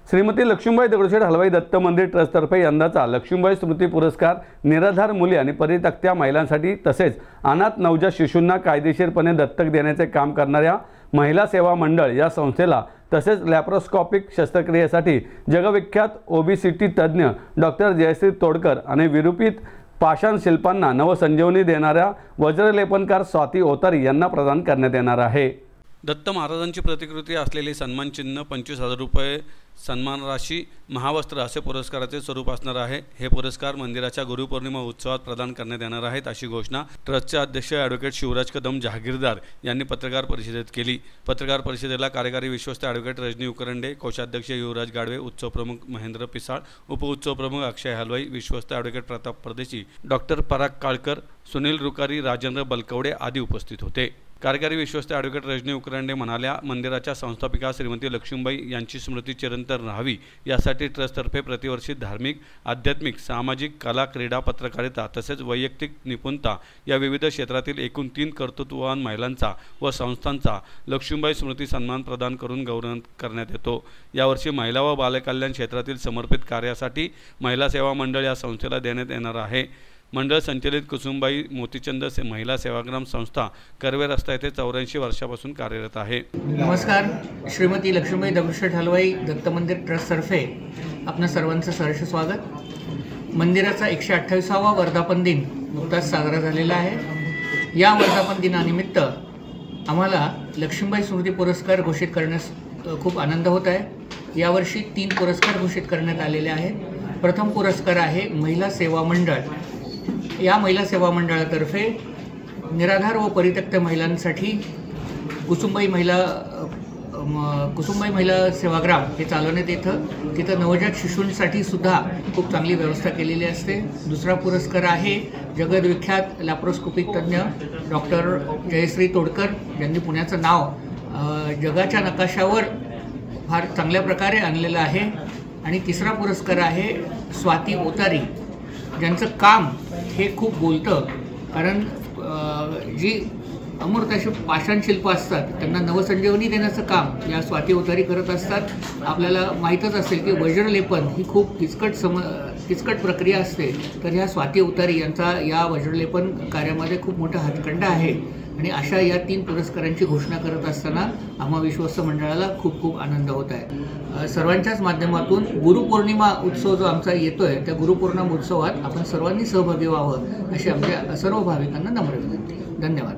श्रीमती लक्ष्मीबाई दगडूशेठ हलवाई दत्त मंदिर ट्रस्टतर्फे यंदाचा लक्ष्मीबाई स्मृती पुरस्कार निराधार मुली आणि परित्यक्त्या महिलांसाठी तसेच अनाथ नवजात शिशूंना कायदेशीरपणे दत्तक देण्याचे काम करणाऱ्या महिला सेवा मंडळ या संस्थेला तसेच लॅप्रोस्कोपिक शस्त्रक्रियेसाठी जगविख्यात ओबीसीटी तज्ज्ञ डॉक्टर जयश्री तोडकर आणि विरूपित पाषाण शिल्पांना नवसंजीवनी देणाऱ्या वज्रलेपनकार स्वाती ओतारी यांना प्रदान करण्यात येणार आहे। दत्त महाराजांची प्रतिकृती असलेले सन्मान चिन्ह 25,000 रुपये, सन्मान राशी, महावस्त्र असे पुरस्काराचे स्वरूप असणार आहे। हे पुरस्कार मंदिराच्या गुरुपौर्णिमा उत्सवात प्रदान करण्यात येणार आहेत अशी घोषणा ट्रस्टचे अध्यक्ष ॲडव्होकेट शिवराज कदम जहागीरदार यांनी पत्रकार परिषदेत केली। पत्रकार परिषदेला कार्यकारी विश्वस्त ॲडव्होकेट रजनी उकरंडे, कोषाध्यक्ष युवराज गाडवे, उत्सव प्रमुख महेंद्र पिसाळ, उपउत्सव प्रमुख अक्षय हलवाई, विश्वस्त ॲडव्होकेट प्रताप परदेशी, डॉक्टर पराग काळकर, सुनील रुकारी, राजेंद्र बलकवडे आदी उपस्थित होते। कार्यकारी विश्वस्त ॲडव्होकेट रजनी उकरंडे म्हणाल्या, मंदिराच्या संस्थापिका श्रीमती लक्ष्मीबाई यांची स्मृती चिरंतन राहावी यासाठी ट्रस्टतर्फे प्रतिवर्षी धार्मिक, आध्यात्मिक, सामाजिक, कला, क्रीडा, पत्रकारिता तसेच वैयक्तिक निपुणता या विविध क्षेत्रातील एकूण 3 कर्तृत्ववान महिलांचा व संस्थांचा लक्ष्मीबाई स्मृती सन्मान प्रदान करून गौरव करण्यात येतो। यावर्षी महिला व बालकल्याण क्षेत्रातील समर्पित कार्यासाठी महिला सेवा मंडळ या संस्थेला देण्यात येणार आहे। मंडळ संचलित कुसुमबाई मोतीचंद महिला सेवाग्राम संस्था कर्वे रस्ता येथे 84 वर्षापासून कार्यरत आहे। नमस्कार, श्रीमती लक्ष्मीबाई दगडूशेठ हलवाई दत्त मंदिर ट्रस्टतर्फे आपणा सर्वांचं सहर्ष स्वागत। मंदिराचा 128वा वर्धापन दिन नुकताच साजरा झालेला आहे। या वर्धापन दिनानिमित्त आम्हाला लक्ष्मीबाई स्मृती पुरस्कार घोषित करण्यास खूप आनंद होत आहे। यावर्षी 3 पुरस्कार घोषित करण्यात आलेले आहेत। प्रथम पुरस्कार आहे महिला सेवा मंडळ। या महिला सेवा मंडळातर्फे निराधार व परित्यक्त महिलांसाठी कुसुमबाई महिला सेवाग्राम हे चालवण्यात येतं। तिथं नवजात शिशूंसाठी सुद्धा खूप चांगली व्यवस्था केलेली असते। दुसरा पुरस्कार आहे जगविख्यात लॅप्रोस्कोपिक तज्ज्ञ डॉक्टर जयश्री तोडकर यांनी पुण्याचं नाव जगाच्या नकाशावर फार चांगल्या प्रकारे आणलेलं आहे। आणि तिसरा पुरस्कार आहे स्वाती ओतारी, ज्यांचं काम हे खूप बोलतं, कारण जी अमूर्त अशी पाषाण शिल्प असतात त्यांना नवसंजीवनी देण्याचं काम या स्वाती ओतारी करत असतात। आपल्याला माहीतच असेल की वज्रलेपन ही खूप किचकट प्रक्रिया असते, तर ह्या स्वाती ओतारी यांचा या वज्रलेपन कार्यामध्ये खूप मोठा हातखंडा आहे। आणि अशा या 3 पुरस्कारांची घोषणा करत असताना आम्हा विश्वस्त मंडळाला खूप खूप आनंद होत आहे। सर्वांच्याच माध्यमातून गुरुपौर्णिमा उत्सव जो आमचा येतोय त्या गुरुपौर्णिमा उत्सवात आपण सर्वांनी सहभागी व्हावं अशी आमच्या सर्व भाविकांना नम्र विनंती। धन्यवाद।